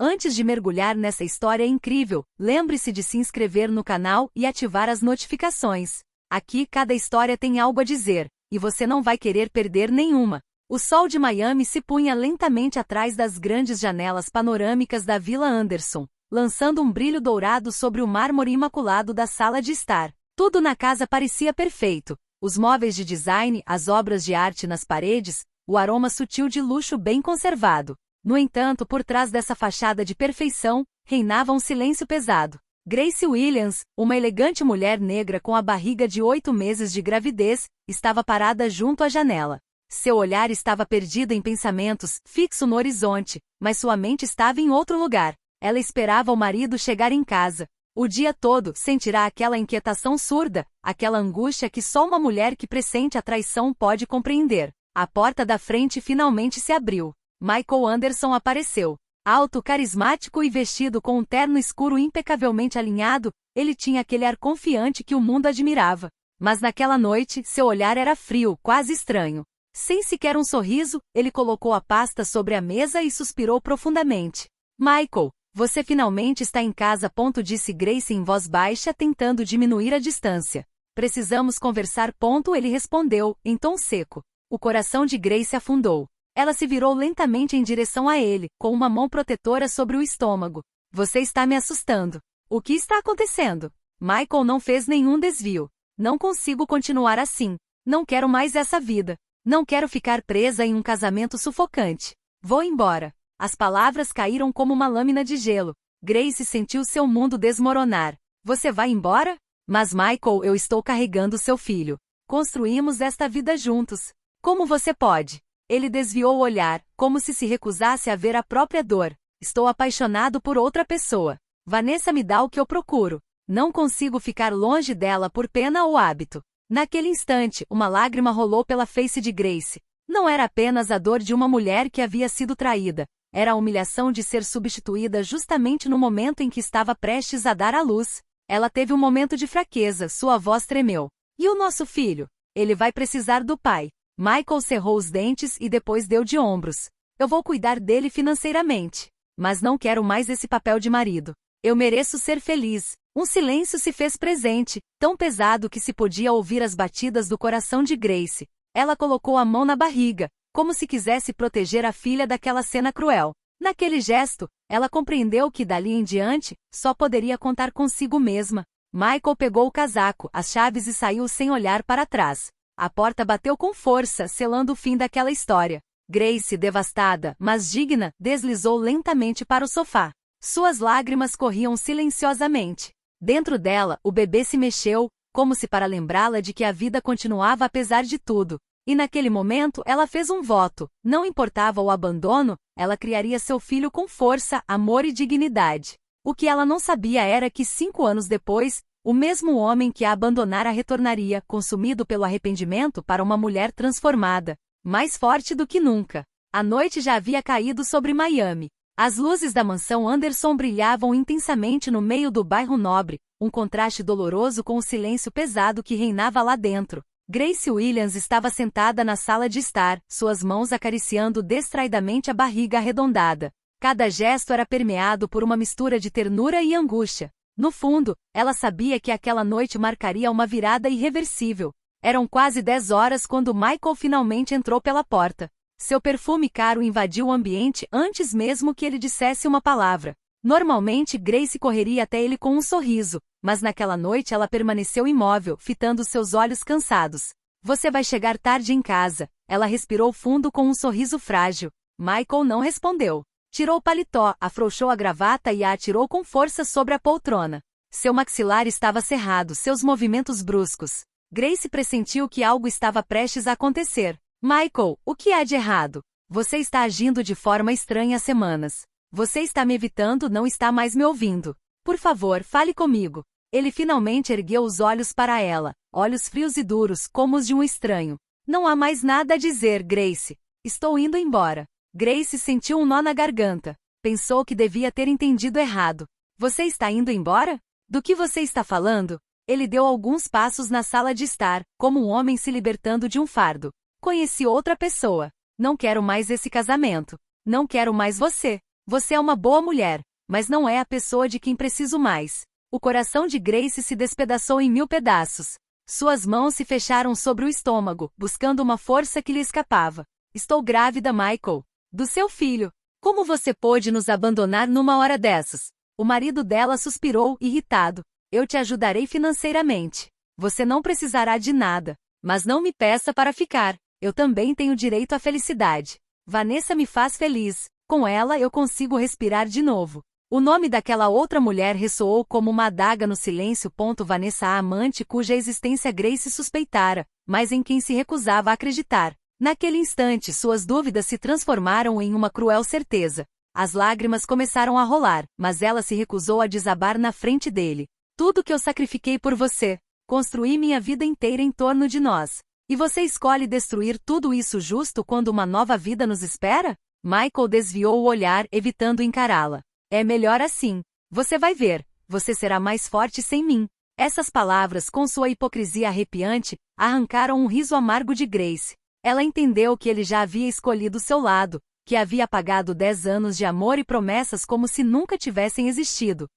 Antes de mergulhar nessa história incrível, lembre-se de se inscrever no canal e ativar as notificações. Aqui cada história tem algo a dizer, e você não vai querer perder nenhuma. O sol de Miami se punha lentamente atrás das grandes janelas panorâmicas da Vila Anderson, lançando um brilho dourado sobre o mármore imaculado da sala de estar. Tudo na casa parecia perfeito. Os móveis de design, as obras de arte nas paredes, o aroma sutil de luxo bem conservado. No entanto, por trás dessa fachada de perfeição, reinava um silêncio pesado. Grace Williams, uma elegante mulher negra com a barriga de 8 meses de gravidez, estava parada junto à janela. Seu olhar estava perdido em pensamentos, fixo no horizonte, mas sua mente estava em outro lugar. Ela esperava o marido chegar em casa. O dia todo sentirá aquela inquietação surda, aquela angústia que só uma mulher que pressente a traição pode compreender. A porta da frente finalmente se abriu. Michael Anderson apareceu. Alto, carismático e vestido com um terno escuro impecavelmente alinhado, ele tinha aquele ar confiante que o mundo admirava. Mas naquela noite, seu olhar era frio, quase estranho. Sem sequer um sorriso, ele colocou a pasta sobre a mesa e suspirou profundamente. Michael, você finalmente está em casa, disse Grace em voz baixa, tentando diminuir a distância. Precisamos conversar, ele respondeu, em tom seco. O coração de Grace afundou. Ela se virou lentamente em direção a ele, com uma mão protetora sobre o estômago. Você está me assustando. O que está acontecendo? Michael não fez nenhum desvio. Não consigo continuar assim. Não quero mais essa vida. Não quero ficar presa em um casamento sufocante. Vou embora. As palavras caíram como uma lâmina de gelo. Grace sentiu seu mundo desmoronar. Você vai embora? Mas Michael, eu estou carregando seu filho. Construímos esta vida juntos. Como você pode? Ele desviou o olhar, como se recusasse a ver a própria dor. Estou apaixonado por outra pessoa. Vanessa me dá o que eu procuro. Não consigo ficar longe dela por pena ou hábito. Naquele instante, uma lágrima rolou pela face de Grace. Não era apenas a dor de uma mulher que havia sido traída. Era a humilhação de ser substituída justamente no momento em que estava prestes a dar à luz. Ela teve um momento de fraqueza, sua voz tremeu. E o nosso filho? Ele vai precisar do pai. Michael cerrou os dentes e depois deu de ombros. Eu vou cuidar dele financeiramente. Mas não quero mais esse papel de marido. Eu mereço ser feliz. Um silêncio se fez presente, tão pesado que se podia ouvir as batidas do coração de Grace. Ela colocou a mão na barriga, como se quisesse proteger a filha daquela cena cruel. Naquele gesto, ela compreendeu que dali em diante, só poderia contar consigo mesma. Michael pegou o casaco, as chaves e saiu sem olhar para trás. A porta bateu com força, selando o fim daquela história. Grace, devastada, mas digna, deslizou lentamente para o sofá. Suas lágrimas corriam silenciosamente. Dentro dela, o bebê se mexeu, como se para lembrá-la de que a vida continuava apesar de tudo. E naquele momento, ela fez um voto. Não importava o abandono, ela criaria seu filho com força, amor e dignidade. O que ela não sabia era que 5 anos depois, o mesmo homem que a abandonara retornaria, consumido pelo arrependimento, para uma mulher transformada, mais forte do que nunca. A noite já havia caído sobre Miami. As luzes da mansão Anderson brilhavam intensamente no meio do bairro nobre, um contraste doloroso com o silêncio pesado que reinava lá dentro. Grace Williams estava sentada na sala de estar, suas mãos acariciando distraidamente a barriga arredondada. Cada gesto era permeado por uma mistura de ternura e angústia. No fundo, ela sabia que aquela noite marcaria uma virada irreversível. Eram quase 10 horas quando Michael finalmente entrou pela porta. Seu perfume caro invadiu o ambiente antes mesmo que ele dissesse uma palavra. Normalmente Grace correria até ele com um sorriso, mas naquela noite ela permaneceu imóvel, fitando seus olhos cansados. Você vai chegar tarde em casa. Ela respirou fundo com um sorriso frágil. Michael não respondeu. Tirou o paletó, afrouxou a gravata e a atirou com força sobre a poltrona. Seu maxilar estava cerrado, seus movimentos bruscos. Grace pressentiu que algo estava prestes a acontecer. Michael, o que há de errado? Você está agindo de forma estranha há semanas. Você está me evitando, não está mais me ouvindo. Por favor, fale comigo. Ele finalmente ergueu os olhos para ela, olhos frios e duros, como os de um estranho. Não há mais nada a dizer, Grace. Estou indo embora. Grace sentiu um nó na garganta. Pensou que devia ter entendido errado. Você está indo embora? Do que você está falando? Ele deu alguns passos na sala de estar, como um homem se libertando de um fardo. Conheci outra pessoa. Não quero mais esse casamento. Não quero mais você. Você é uma boa mulher, mas não é a pessoa de quem preciso mais. O coração de Grace se despedaçou em 1000 pedaços. Suas mãos se fecharam sobre o estômago, buscando uma força que lhe escapava. Estou grávida, Michael. Do seu filho. Como você pôde nos abandonar numa hora dessas? O marido dela suspirou, irritado. Eu te ajudarei financeiramente. Você não precisará de nada. Mas não me peça para ficar. Eu também tenho direito à felicidade. Vanessa me faz feliz. Com ela eu consigo respirar de novo. O nome daquela outra mulher ressoou como uma adaga no silêncio. Vanessa, a amante cuja existência Grace suspeitara, mas em quem se recusava a acreditar. Naquele instante suas dúvidas se transformaram em uma cruel certeza. As lágrimas começaram a rolar, mas ela se recusou a desabar na frente dele. Tudo que eu sacrifiquei por você. Construí minha vida inteira em torno de nós. E você escolhe destruir tudo isso justo quando uma nova vida nos espera? Michael desviou o olhar, evitando encará-la. É melhor assim. Você vai ver. Você será mais forte sem mim. Essas palavras, com sua hipocrisia arrepiante, arrancaram um riso amargo de Grace. Ela entendeu que ele já havia escolhido seu lado, que havia pagado 10 anos de amor e promessas como se nunca tivessem existido.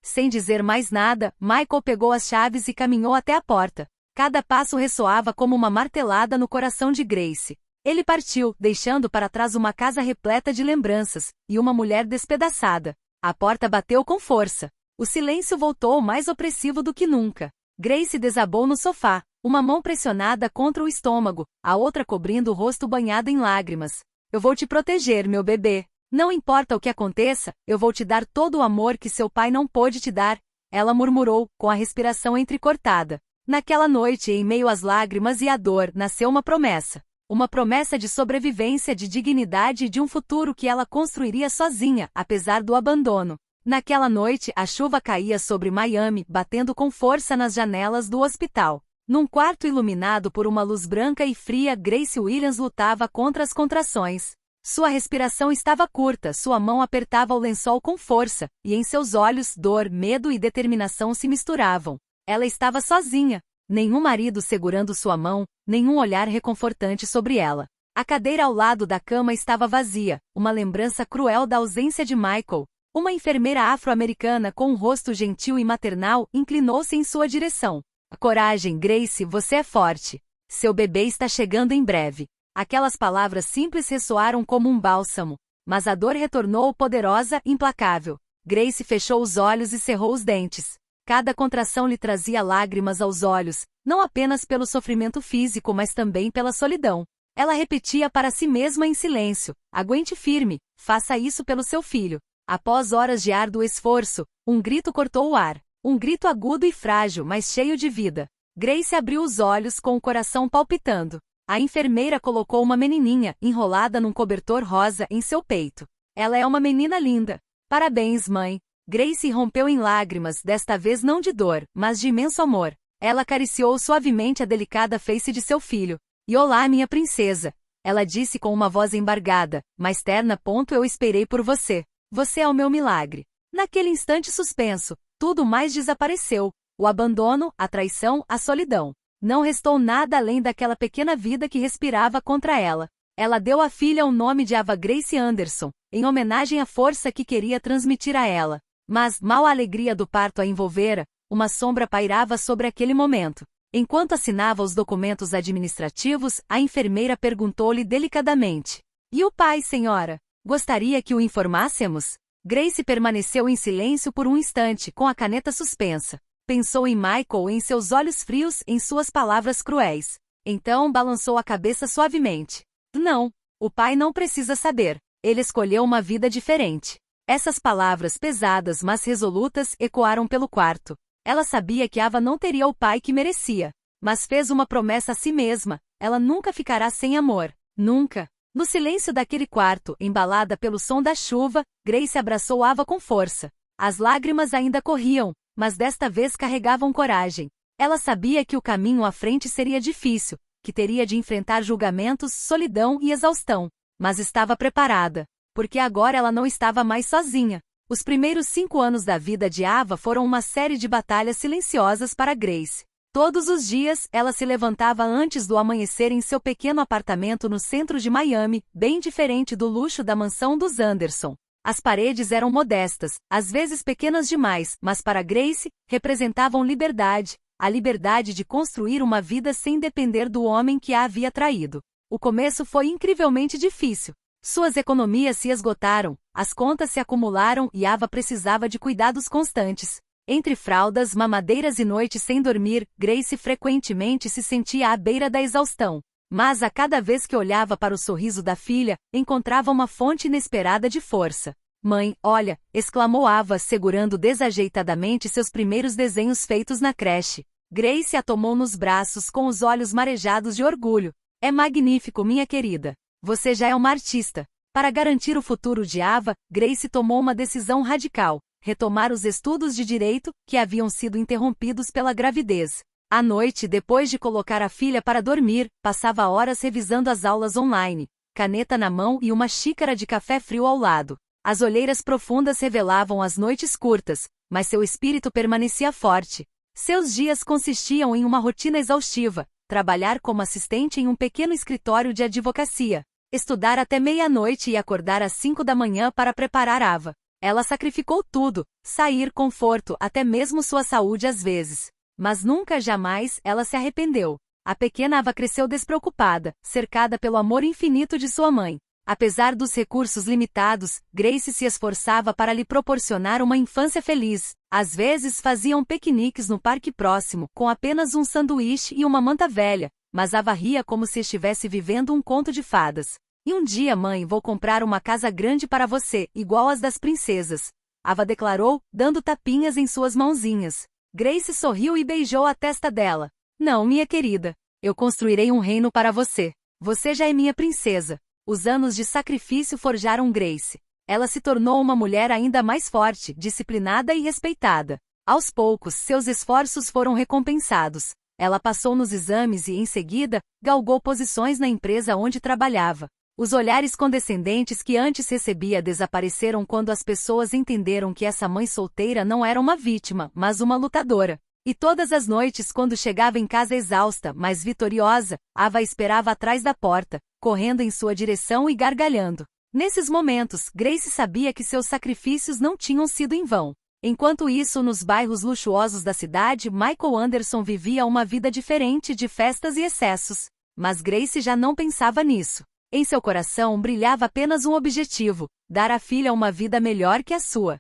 Sem dizer mais nada, Michael pegou as chaves e caminhou até a porta. Cada passo ressoava como uma martelada no coração de Grace. Ele partiu, deixando para trás uma casa repleta de lembranças, e uma mulher despedaçada. A porta bateu com força. O silêncio voltou mais opressivo do que nunca. Grace desabou no sofá, uma mão pressionada contra o estômago, a outra cobrindo o rosto banhado em lágrimas. Eu vou te proteger, meu bebê. Não importa o que aconteça, eu vou te dar todo o amor que seu pai não pôde te dar, ela murmurou, com a respiração entrecortada. Naquela noite, em meio às lágrimas e à dor, nasceu uma promessa. Uma promessa de sobrevivência, de dignidade e de um futuro que ela construiria sozinha, apesar do abandono. Naquela noite, a chuva caía sobre Miami, batendo com força nas janelas do hospital. Num quarto iluminado por uma luz branca e fria, Grace Williams lutava contra as contrações. Sua respiração estava curta, sua mão apertava o lençol com força, e em seus olhos, dor, medo e determinação se misturavam. Ela estava sozinha. Nenhum marido segurando sua mão, nenhum olhar reconfortante sobre ela. A cadeira ao lado da cama estava vazia, uma lembrança cruel da ausência de Michael. Uma enfermeira afro-americana com um rosto gentil e maternal inclinou-se em sua direção. Coragem, Grace, você é forte. Seu bebê está chegando em breve. Aquelas palavras simples ressoaram como um bálsamo, mas a dor retornou poderosa, implacável. Grace fechou os olhos e cerrou os dentes. Cada contração lhe trazia lágrimas aos olhos, não apenas pelo sofrimento físico mas também pela solidão. Ela repetia para si mesma em silêncio, aguente firme, faça isso pelo seu filho. Após horas de árduo esforço, um grito cortou o ar. Um grito agudo e frágil, mas cheio de vida. Grace abriu os olhos com o coração palpitando. A enfermeira colocou uma menininha, enrolada num cobertor rosa, em seu peito. Ela é uma menina linda. Parabéns, mãe. Grace rompeu em lágrimas, desta vez não de dor, mas de imenso amor. Ela acariciou suavemente a delicada face de seu filho. E olá, minha princesa. Ela disse com uma voz embargada, mas terna. Eu esperei por você. Você é o meu milagre. Naquele instante suspenso, tudo mais desapareceu. O abandono, a traição, a solidão. Não restou nada além daquela pequena vida que respirava contra ela. Ela deu à filha o nome de Ava Grace Anderson, em homenagem à força que queria transmitir a ela. Mas, mal a alegria do parto a envolvera, uma sombra pairava sobre aquele momento. Enquanto assinava os documentos administrativos, a enfermeira perguntou-lhe delicadamente. E o pai, senhora? Gostaria que o informássemos? Grace permaneceu em silêncio por um instante, com a caneta suspensa. Pensou em Michael, em seus olhos frios, em suas palavras cruéis. Então balançou a cabeça suavemente. Não, o pai não precisa saber. Ele escolheu uma vida diferente. Essas palavras pesadas mas resolutas ecoaram pelo quarto. Ela sabia que Ava não teria o pai que merecia. Mas fez uma promessa a si mesma. Ela nunca ficará sem amor. Nunca. No silêncio daquele quarto, embalada pelo som da chuva, Grace abraçou Ava com força. As lágrimas ainda corriam, mas desta vez carregavam coragem. Ela sabia que o caminho à frente seria difícil, que teria de enfrentar julgamentos, solidão e exaustão. Mas estava preparada, porque agora ela não estava mais sozinha. Os primeiros 5 anos da vida de Ava foram uma série de batalhas silenciosas para Grace. Todos os dias, ela se levantava antes do amanhecer em seu pequeno apartamento no centro de Miami, bem diferente do luxo da mansão dos Anderson. As paredes eram modestas, às vezes pequenas demais, mas para Grace, representavam liberdade, a liberdade de construir uma vida sem depender do homem que a havia traído. O começo foi incrivelmente difícil. Suas economias se esgotaram, as contas se acumularam e Ava precisava de cuidados constantes. Entre fraldas, mamadeiras e noites sem dormir, Grace frequentemente se sentia à beira da exaustão. Mas a cada vez que olhava para o sorriso da filha, encontrava uma fonte inesperada de força. Mãe, olha, exclamou Ava segurando desajeitadamente seus primeiros desenhos feitos na creche. Grace a tomou nos braços com os olhos marejados de orgulho. É magnífico, minha querida. Você já é uma artista. Para garantir o futuro de Ava, Grace tomou uma decisão radical: retomar os estudos de direito, que haviam sido interrompidos pela gravidez. À noite, depois de colocar a filha para dormir, passava horas revisando as aulas online, caneta na mão e uma xícara de café frio ao lado. As olheiras profundas revelavam as noites curtas, mas seu espírito permanecia forte. Seus dias consistiam em uma rotina exaustiva: trabalhar como assistente em um pequeno escritório de advocacia, estudar até meia-noite e acordar às 5 da manhã para preparar Ava. Ela sacrificou tudo, sair, conforto, até mesmo sua saúde às vezes. Mas nunca jamais ela se arrependeu. A pequena Ava cresceu despreocupada, cercada pelo amor infinito de sua mãe. Apesar dos recursos limitados, Grace se esforçava para lhe proporcionar uma infância feliz. Às vezes faziam piqueniques no parque próximo, com apenas um sanduíche e uma manta velha, mas Ava ria como se estivesse vivendo um conto de fadas. E um dia, mãe, vou comprar uma casa grande para você, igual às das princesas. Ava declarou, dando tapinhas em suas mãozinhas. Grace sorriu e beijou a testa dela. Não, minha querida. Eu construirei um reino para você. Você já é minha princesa. Os anos de sacrifício forjaram Grace. Ela se tornou uma mulher ainda mais forte, disciplinada e respeitada. Aos poucos, seus esforços foram recompensados. Ela passou nos exames e, em seguida, galgou posições na empresa onde trabalhava. Os olhares condescendentes que antes recebia desapareceram quando as pessoas entenderam que essa mãe solteira não era uma vítima, mas uma lutadora. E todas as noites, quando chegava em casa exausta, mas vitoriosa, Ava esperava atrás da porta, correndo em sua direção e gargalhando. Nesses momentos, Grace sabia que seus sacrifícios não tinham sido em vão. Enquanto isso, nos bairros luxuosos da cidade, Michael Anderson vivia uma vida diferente de festas e excessos. Mas Grace já não pensava nisso. Em seu coração brilhava apenas um objetivo: dar à filha uma vida melhor que a sua.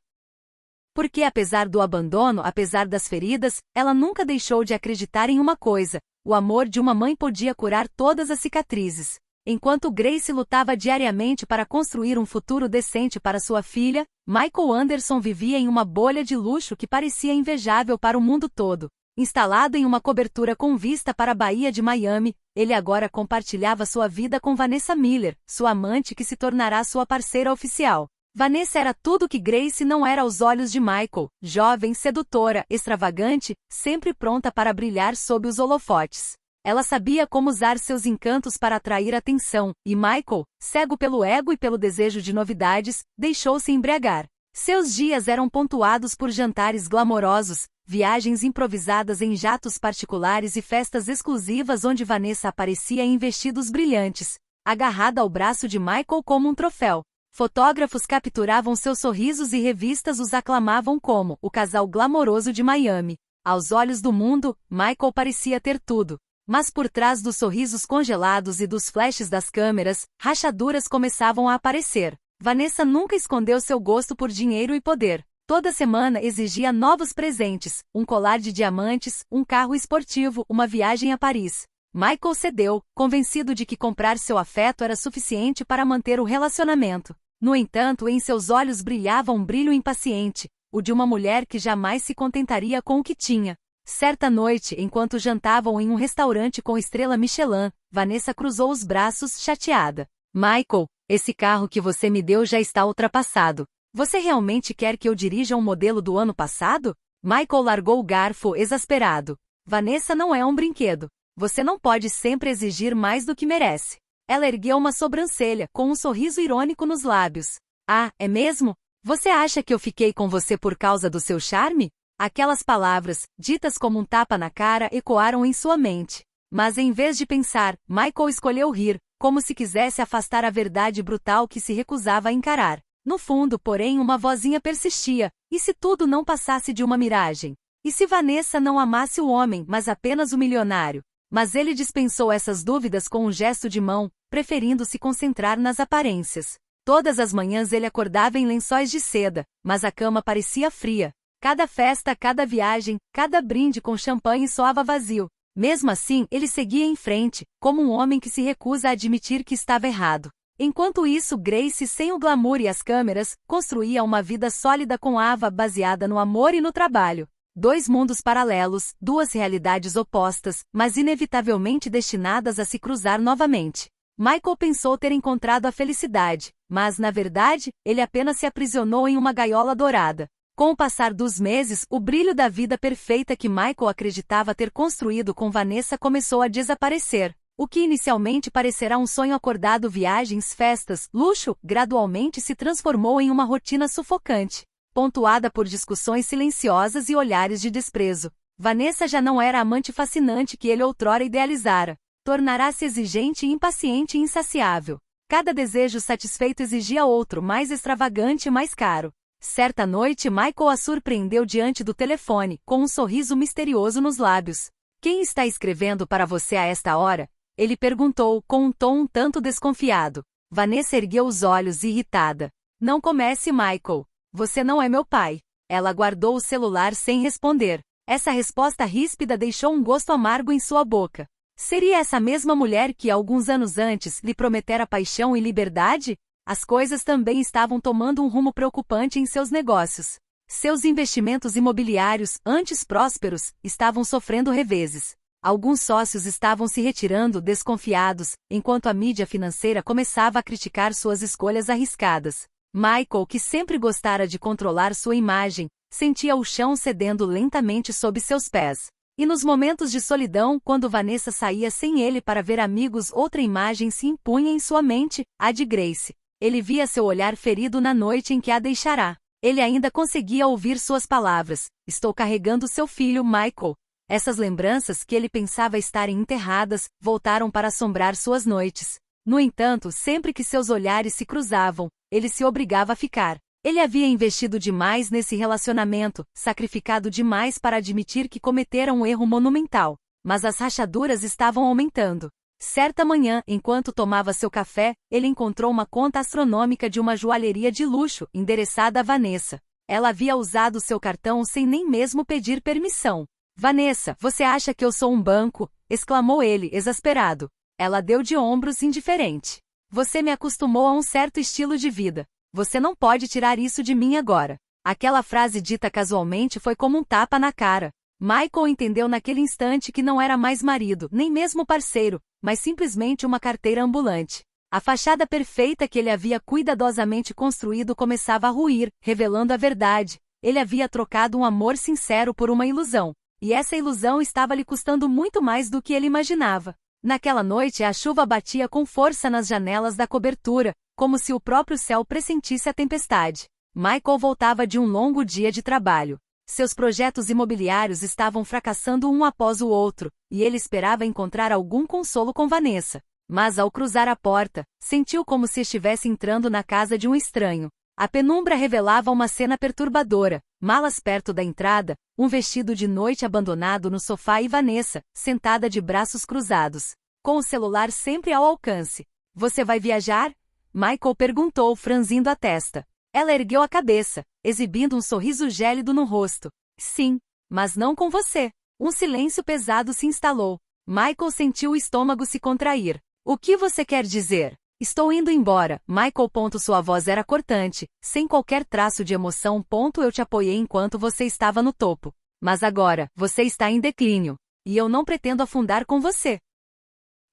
Porque apesar do abandono, apesar das feridas, ela nunca deixou de acreditar em uma coisa: o amor de uma mãe podia curar todas as cicatrizes. Enquanto Grace lutava diariamente para construir um futuro decente para sua filha, Michael Anderson vivia em uma bolha de luxo que parecia invejável para o mundo todo. Instalado em uma cobertura com vista para a Baía de Miami, ele agora compartilhava sua vida com Vanessa Miller, sua amante que se tornará sua parceira oficial. Vanessa era tudo que Grace não era aos olhos de Michael: jovem, sedutora, extravagante, sempre pronta para brilhar sob os holofotes. Ela sabia como usar seus encantos para atrair atenção, e Michael, cego pelo ego e pelo desejo de novidades, deixou-se embriagar. Seus dias eram pontuados por jantares glamourosos, viagens improvisadas em jatos particulares e festas exclusivas onde Vanessa aparecia em vestidos brilhantes, agarrada ao braço de Michael como um troféu. Fotógrafos capturavam seus sorrisos e revistas os aclamavam como o casal glamouroso de Miami. Aos olhos do mundo, Michael parecia ter tudo. Mas por trás dos sorrisos congelados e dos flashes das câmeras, rachaduras começavam a aparecer. Vanessa nunca escondeu seu gosto por dinheiro e poder. Toda semana exigia novos presentes: um colar de diamantes, um carro esportivo, uma viagem a Paris. Michael cedeu, convencido de que comprar seu afeto era suficiente para manter o relacionamento. No entanto, em seus olhos brilhava um brilho impaciente, o de uma mulher que jamais se contentaria com o que tinha. Certa noite, enquanto jantavam em um restaurante com estrela Michelin, Vanessa cruzou os braços, chateada. Michael, esse carro que você me deu já está ultrapassado. Você realmente quer que eu dirija um modelo do ano passado? Michael largou o garfo, exasperado. Vanessa não é um brinquedo. Você não pode sempre exigir mais do que merece. Ela ergueu uma sobrancelha, com um sorriso irônico nos lábios. Ah, é mesmo? Você acha que eu fiquei com você por causa do seu charme? Aquelas palavras, ditas como um tapa na cara, ecoaram em sua mente. Mas em vez de pensar, Michael escolheu rir, como se quisesse afastar a verdade brutal que se recusava a encarar. No fundo, porém, uma vozinha persistia: e se tudo não passasse de uma miragem? E se Vanessa não amasse o homem, mas apenas o milionário? Mas ele dispensou essas dúvidas com um gesto de mão, preferindo se concentrar nas aparências. Todas as manhãs ele acordava em lençóis de seda, mas a cama parecia fria. Cada festa, cada viagem, cada brinde com champanhe soava vazio. Mesmo assim, ele seguia em frente, como um homem que se recusa a admitir que estava errado. Enquanto isso, Grace, sem o glamour e as câmeras, construía uma vida sólida com Ava baseada no amor e no trabalho. Dois mundos paralelos, duas realidades opostas, mas inevitavelmente destinadas a se cruzar novamente. Michael pensou ter encontrado a felicidade, mas, na verdade, ele apenas se aprisionou em uma gaiola dourada. Com o passar dos meses, o brilho da vida perfeita que Michael acreditava ter construído com Vanessa começou a desaparecer. O que inicialmente parecerá um sonho acordado, viagens, festas, luxo, gradualmente se transformou em uma rotina sufocante, pontuada por discussões silenciosas e olhares de desprezo. Vanessa já não era a amante fascinante que ele outrora idealizara. Tornará-se exigente e impaciente e insaciável. Cada desejo satisfeito exigia outro, mais extravagante e mais caro. Certa noite, Michael a surpreendeu diante do telefone, com um sorriso misterioso nos lábios. "Quem está escrevendo para você a esta hora?" ele perguntou, com um tom um tanto desconfiado. Vanessa ergueu os olhos, irritada. "Não comece, Michael. Você não é meu pai." Ela guardou o celular sem responder. Essa resposta ríspida deixou um gosto amargo em sua boca. Seria essa mesma mulher que, alguns anos antes, lhe prometera paixão e liberdade? As coisas também estavam tomando um rumo preocupante em seus negócios. Seus investimentos imobiliários, antes prósperos, estavam sofrendo reveses. Alguns sócios estavam se retirando desconfiados, enquanto a mídia financeira começava a criticar suas escolhas arriscadas. Michael, que sempre gostara de controlar sua imagem, sentia o chão cedendo lentamente sob seus pés. E nos momentos de solidão, quando Vanessa saía sem ele para ver amigos, outra imagem se impunha em sua mente, a de Grace. Ele via seu olhar ferido na noite em que a deixará. Ele ainda conseguia ouvir suas palavras: "Estou carregando seu filho, Michael." Essas lembranças, que ele pensava estarem enterradas, voltaram para assombrar suas noites. No entanto, sempre que seus olhares se cruzavam, ele se obrigava a ficar. Ele havia investido demais nesse relacionamento, sacrificado demais para admitir que cometera um erro monumental. Mas as rachaduras estavam aumentando. Certa manhã, enquanto tomava seu café, ele encontrou uma conta astronômica de uma joalheria de luxo, endereçada a Vanessa. Ela havia usado seu cartão sem nem mesmo pedir permissão. "Vanessa, você acha que eu sou um banco?" exclamou ele, exasperado. Ela deu de ombros, indiferente. "Você me acostumou a um certo estilo de vida. Você não pode tirar isso de mim agora." Aquela frase dita casualmente foi como um tapa na cara. Michael entendeu naquele instante que não era mais marido, nem mesmo parceiro, mas simplesmente uma carteira ambulante. A fachada perfeita que ele havia cuidadosamente construído começava a ruir, revelando a verdade. Ele havia trocado um amor sincero por uma ilusão. E essa ilusão estava lhe custando muito mais do que ele imaginava. Naquela noite, a chuva batia com força nas janelas da cobertura, como se o próprio céu pressentisse a tempestade. Michael voltava de um longo dia de trabalho. Seus projetos imobiliários estavam fracassando um após o outro, e ele esperava encontrar algum consolo com Vanessa. Mas ao cruzar a porta, sentiu como se estivesse entrando na casa de um estranho. A penumbra revelava uma cena perturbadora: malas perto da entrada, um vestido de noite abandonado no sofá e Vanessa, sentada de braços cruzados, com o celular sempre ao alcance. "Você vai viajar?" Michael perguntou, franzindo a testa. Ela ergueu a cabeça, exibindo um sorriso gélido no rosto. "Sim, mas não com você." Um silêncio pesado se instalou. Michael sentiu o estômago se contrair. "O que você quer dizer?" "Estou indo embora, Michael. Sua voz era cortante, sem qualquer traço de emoção. Eu te apoiei enquanto você estava no topo. Mas agora, você está em declínio. E eu não pretendo afundar com você."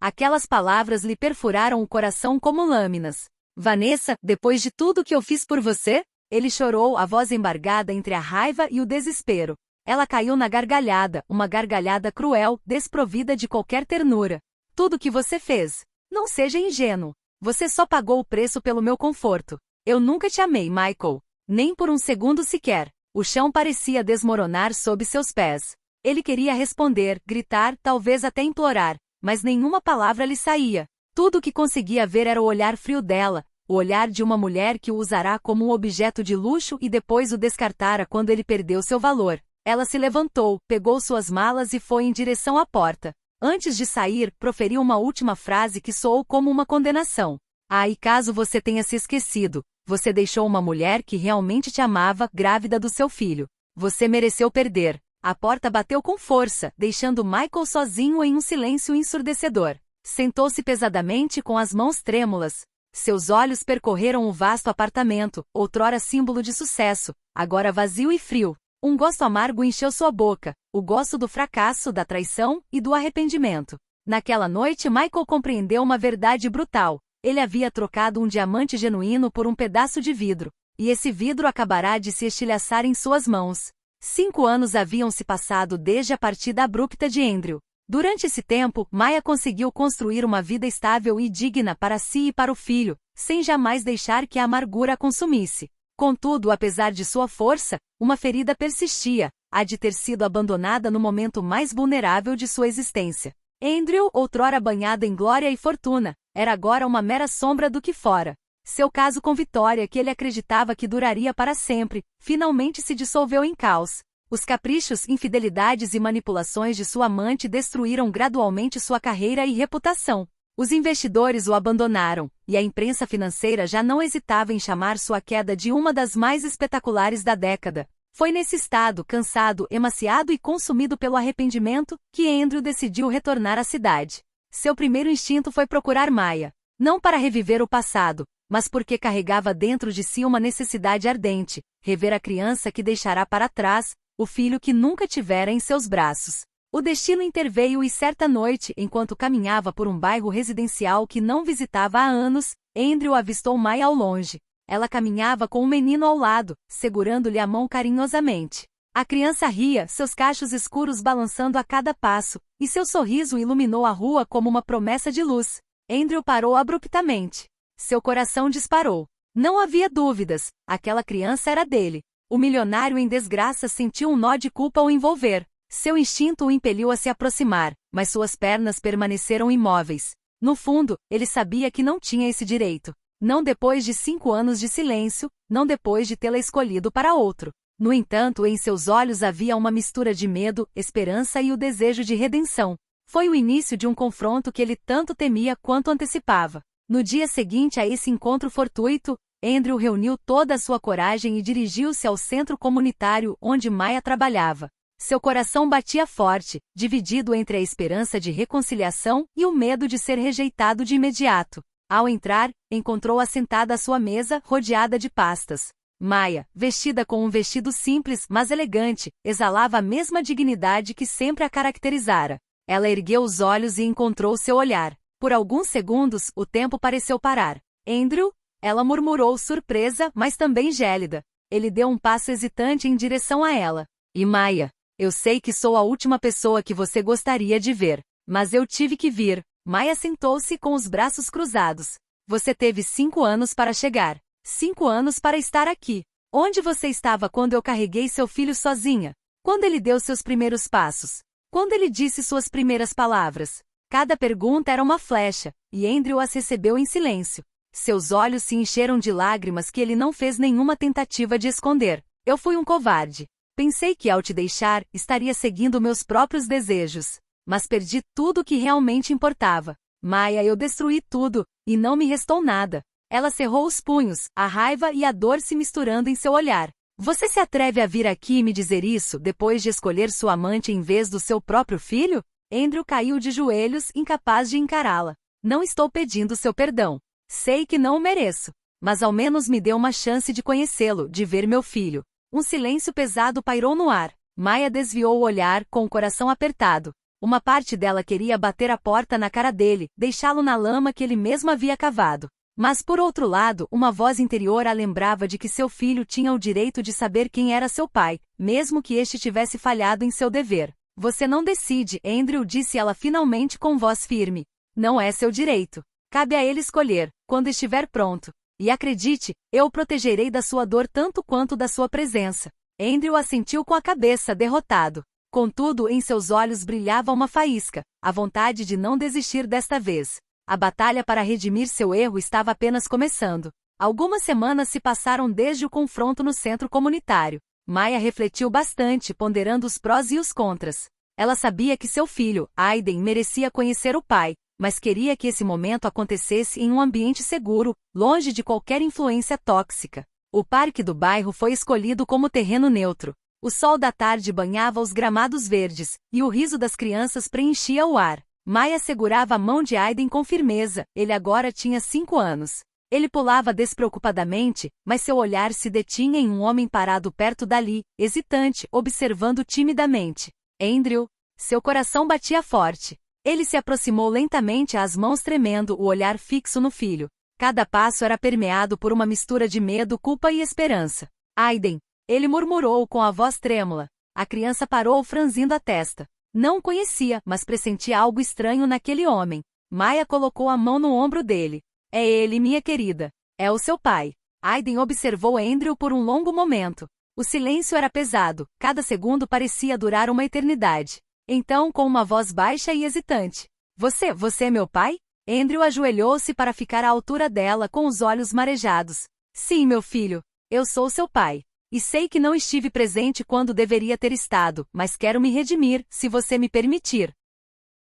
Aquelas palavras lhe perfuraram o coração como lâminas. "Vanessa, depois de tudo que eu fiz por você?" Ele chorou, a voz embargada entre a raiva e o desespero. Ela caiu na gargalhada, uma gargalhada cruel, desprovida de qualquer ternura. "Tudo que você fez. Não seja ingênuo. Você só pagou o preço pelo meu conforto. Eu nunca te amei, Michael. Nem por um segundo sequer." O chão parecia desmoronar sob seus pés. Ele queria responder, gritar, talvez até implorar, mas nenhuma palavra lhe saía. Tudo o que conseguia ver era o olhar frio dela, o olhar de uma mulher que o usará como um objeto de luxo e depois o descartará quando ele perdeu seu valor. Ela se levantou, pegou suas malas e foi em direção à porta. Antes de sair, proferiu uma última frase que soou como uma condenação. Ah, e caso você tenha se esquecido, você deixou uma mulher que realmente te amava, grávida do seu filho. Você mereceu perder. A porta bateu com força, deixando Michael sozinho em um silêncio ensurdecedor. Sentou-se pesadamente com as mãos trêmulas. Seus olhos percorreram o vasto apartamento, outrora símbolo de sucesso, agora vazio e frio. Um gosto amargo encheu sua boca, o gosto do fracasso, da traição e do arrependimento. Naquela noite Michael compreendeu uma verdade brutal. Ele havia trocado um diamante genuíno por um pedaço de vidro, e esse vidro acabará de se estilhaçar em suas mãos. 5 anos haviam se passado desde a partida abrupta de Andrew. Durante esse tempo, Maya conseguiu construir uma vida estável e digna para si e para o filho, sem jamais deixar que a amargura a consumisse. Contudo, apesar de sua força, uma ferida persistia, a de ter sido abandonada no momento mais vulnerável de sua existência. Andrew, outrora banhado em glória e fortuna, era agora uma mera sombra do que fora. Seu caso com Vitória, que ele acreditava que duraria para sempre, finalmente se dissolveu em caos. Os caprichos, infidelidades e manipulações de sua amante destruíram gradualmente sua carreira e reputação. Os investidores o abandonaram, e a imprensa financeira já não hesitava em chamar sua queda de uma das mais espetaculares da década. Foi nesse estado, cansado, emaciado e consumido pelo arrependimento, que Andrew decidiu retornar à cidade. Seu primeiro instinto foi procurar Maya. Não para reviver o passado, mas porque carregava dentro de si uma necessidade ardente, rever a criança que deixará para trás, o filho que nunca tivera em seus braços. O destino interveio e certa noite, enquanto caminhava por um bairro residencial que não visitava há anos, Andrew avistou Maya ao longe. Ela caminhava com um menino ao lado, segurando-lhe a mão carinhosamente. A criança ria, seus cachos escuros balançando a cada passo, e seu sorriso iluminou a rua como uma promessa de luz. Andrew parou abruptamente. Seu coração disparou. Não havia dúvidas, aquela criança era dele. O milionário em desgraça sentiu um nó de culpa ao envolver. Seu instinto o impeliu a se aproximar, mas suas pernas permaneceram imóveis. No fundo, ele sabia que não tinha esse direito. Não depois de 5 anos de silêncio, não depois de tê-la escolhido para outro. No entanto, em seus olhos havia uma mistura de medo, esperança e o desejo de redenção. Foi o início de um confronto que ele tanto temia quanto antecipava. No dia seguinte a esse encontro fortuito, Andrew reuniu toda a sua coragem e dirigiu-se ao centro comunitário onde Maya trabalhava. Seu coração batia forte, dividido entre a esperança de reconciliação e o medo de ser rejeitado de imediato. Ao entrar, encontrou-a sentada à sua mesa, rodeada de pastas. Maya, vestida com um vestido simples, mas elegante, exalava a mesma dignidade que sempre a caracterizara. Ela ergueu os olhos e encontrou seu olhar. Por alguns segundos, o tempo pareceu parar. Andrew? Ela murmurou surpresa, mas também gélida. Ele deu um passo hesitante em direção a ela. E Maya, eu sei que sou a última pessoa que você gostaria de ver, mas eu tive que vir. Maya sentou-se com os braços cruzados. Você teve 5 anos para chegar. 5 anos para estar aqui. Onde você estava quando eu carreguei seu filho sozinha? Quando ele deu seus primeiros passos? Quando ele disse suas primeiras palavras? Cada pergunta era uma flecha, e Andrew as recebeu em silêncio. Seus olhos se encheram de lágrimas que ele não fez nenhuma tentativa de esconder. Eu fui um covarde. Pensei que ao te deixar, estaria seguindo meus próprios desejos. Mas perdi tudo o que realmente importava. Maya, eu destruí tudo, e não me restou nada. Ela cerrou os punhos, a raiva e a dor se misturando em seu olhar. Você se atreve a vir aqui e me dizer isso depois de escolher sua amante em vez do seu próprio filho? Andrew caiu de joelhos, incapaz de encará-la. Não estou pedindo seu perdão. Sei que não o mereço. Mas ao menos me dê uma chance de conhecê-lo, de ver meu filho. Um silêncio pesado pairou no ar. Maya desviou o olhar, com o coração apertado. Uma parte dela queria bater a porta na cara dele, deixá-lo na lama que ele mesmo havia cavado. Mas por outro lado, uma voz interior a lembrava de que seu filho tinha o direito de saber quem era seu pai, mesmo que este tivesse falhado em seu dever. Você não decide, Andrew, disse ela finalmente com voz firme. Não é seu direito. Cabe a ele escolher, quando estiver pronto. E acredite, eu o protegerei da sua dor tanto quanto da sua presença. Andrew assentiu com a cabeça, derrotado. Contudo, em seus olhos brilhava uma faísca, a vontade de não desistir desta vez. A batalha para redimir seu erro estava apenas começando. Algumas semanas se passaram desde o confronto no centro comunitário. Maya refletiu bastante, ponderando os prós e os contras. Ela sabia que seu filho, Aiden, merecia conhecer o pai, mas queria que esse momento acontecesse em um ambiente seguro, longe de qualquer influência tóxica. O parque do bairro foi escolhido como terreno neutro. O sol da tarde banhava os gramados verdes, e o riso das crianças preenchia o ar. Maya segurava a mão de Aiden com firmeza, ele agora tinha 5 anos. Ele pulava despreocupadamente, mas seu olhar se detinha em um homem parado perto dali, hesitante, observando timidamente. Andrew. Seu coração batia forte. Ele se aproximou lentamente, as mãos tremendo, o olhar fixo no filho. Cada passo era permeado por uma mistura de medo, culpa e esperança. Aiden. Ele murmurou com a voz trêmula. A criança parou, franzindo a testa. Não o conhecia, mas pressentia algo estranho naquele homem. Maya colocou a mão no ombro dele. É ele, minha querida. É o seu pai. Aiden observou Andrew por um longo momento. O silêncio era pesado, cada segundo parecia durar uma eternidade. Então, com uma voz baixa e hesitante. Você é meu pai? Andrew ajoelhou-se para ficar à altura dela, com os olhos marejados. Sim, meu filho. Eu sou seu pai. E sei que não estive presente quando deveria ter estado, mas quero me redimir, se você me permitir.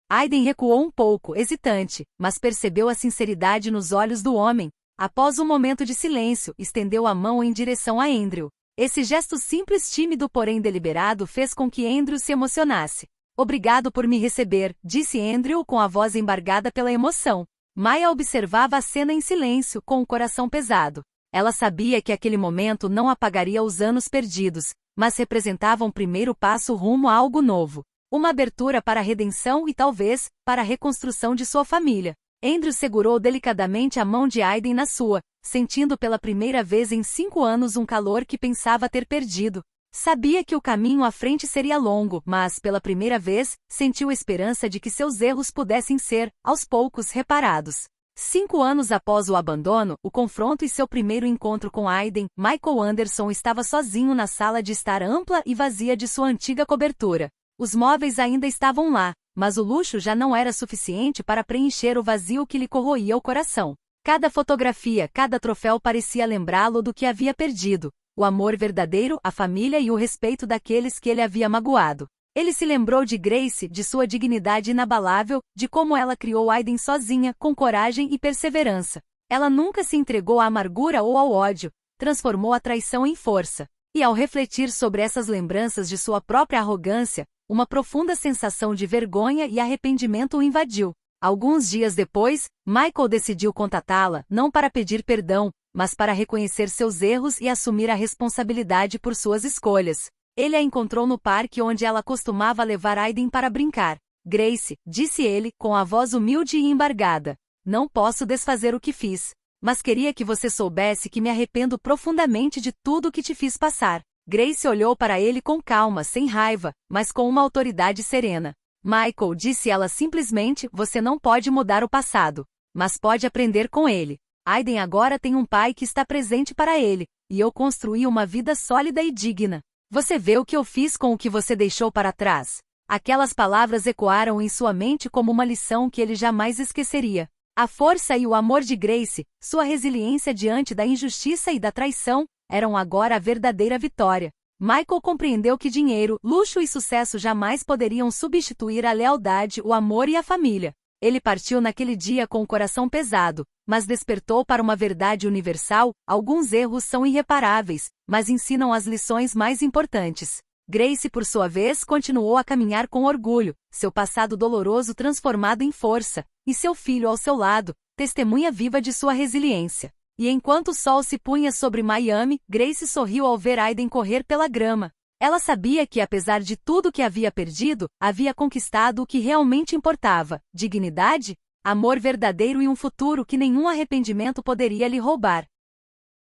Aiden recuou um pouco, hesitante, mas percebeu a sinceridade nos olhos do homem. Após um momento de silêncio, estendeu a mão em direção a Andrew. Esse gesto simples, tímido, porém deliberado, fez com que Andrew se emocionasse. Obrigado por me receber, disse Andrew com a voz embargada pela emoção. Maya observava a cena em silêncio, com o coração pesado. Ela sabia que aquele momento não apagaria os anos perdidos, mas representava um primeiro passo rumo a algo novo. Uma abertura para a redenção e talvez, para a reconstrução de sua família. Andrew segurou delicadamente a mão de Aiden na sua, sentindo pela primeira vez em 5 anos um calor que pensava ter perdido. Sabia que o caminho à frente seria longo, mas, pela primeira vez, sentiu a esperança de que seus erros pudessem ser, aos poucos, reparados. 5 anos após o abandono, o confronto e seu primeiro encontro com Aiden, Michael Anderson estava sozinho na sala de estar ampla e vazia de sua antiga cobertura. Os móveis ainda estavam lá, mas o luxo já não era suficiente para preencher o vazio que lhe corroía o coração. Cada fotografia, cada troféu parecia lembrá-lo do que havia perdido. O amor verdadeiro, a família e o respeito daqueles que ele havia magoado. Ele se lembrou de Grace, de sua dignidade inabalável, de como ela criou Aiden sozinha, com coragem e perseverança. Ela nunca se entregou à amargura ou ao ódio, transformou a traição em força. E ao refletir sobre essas lembranças de sua própria arrogância, uma profunda sensação de vergonha e arrependimento o invadiu. Alguns dias depois, Michael decidiu contatá-la, não para pedir perdão, mas para reconhecer seus erros e assumir a responsabilidade por suas escolhas. Ele a encontrou no parque onde ela costumava levar Aiden para brincar. Grace, disse ele, com a voz humilde e embargada. Não posso desfazer o que fiz. Mas queria que você soubesse que me arrependo profundamente de tudo que te fiz passar. Grace olhou para ele com calma, sem raiva, mas com uma autoridade serena. Michael, disse ela simplesmente, você não pode mudar o passado, mas pode aprender com ele. Aiden agora tem um pai que está presente para ele, e eu construí uma vida sólida e digna. Você vê o que eu fiz com o que você deixou para trás? Aquelas palavras ecoaram em sua mente como uma lição que ele jamais esqueceria. A força e o amor de Grace, sua resiliência diante da injustiça e da traição, eram agora a verdadeira vitória. Michael compreendeu que dinheiro, luxo e sucesso jamais poderiam substituir a lealdade, o amor e a família. Ele partiu naquele dia com o coração pesado, mas despertou para uma verdade universal: alguns erros são irreparáveis, mas ensinam as lições mais importantes. Grace, por sua vez, continuou a caminhar com orgulho, seu passado doloroso transformado em força, e seu filho ao seu lado, testemunha viva de sua resiliência. E enquanto o sol se punha sobre Miami, Grace sorriu ao ver Aiden correr pela grama. Ela sabia que, apesar de tudo que havia perdido, havia conquistado o que realmente importava: dignidade, amor verdadeiro e um futuro que nenhum arrependimento poderia lhe roubar.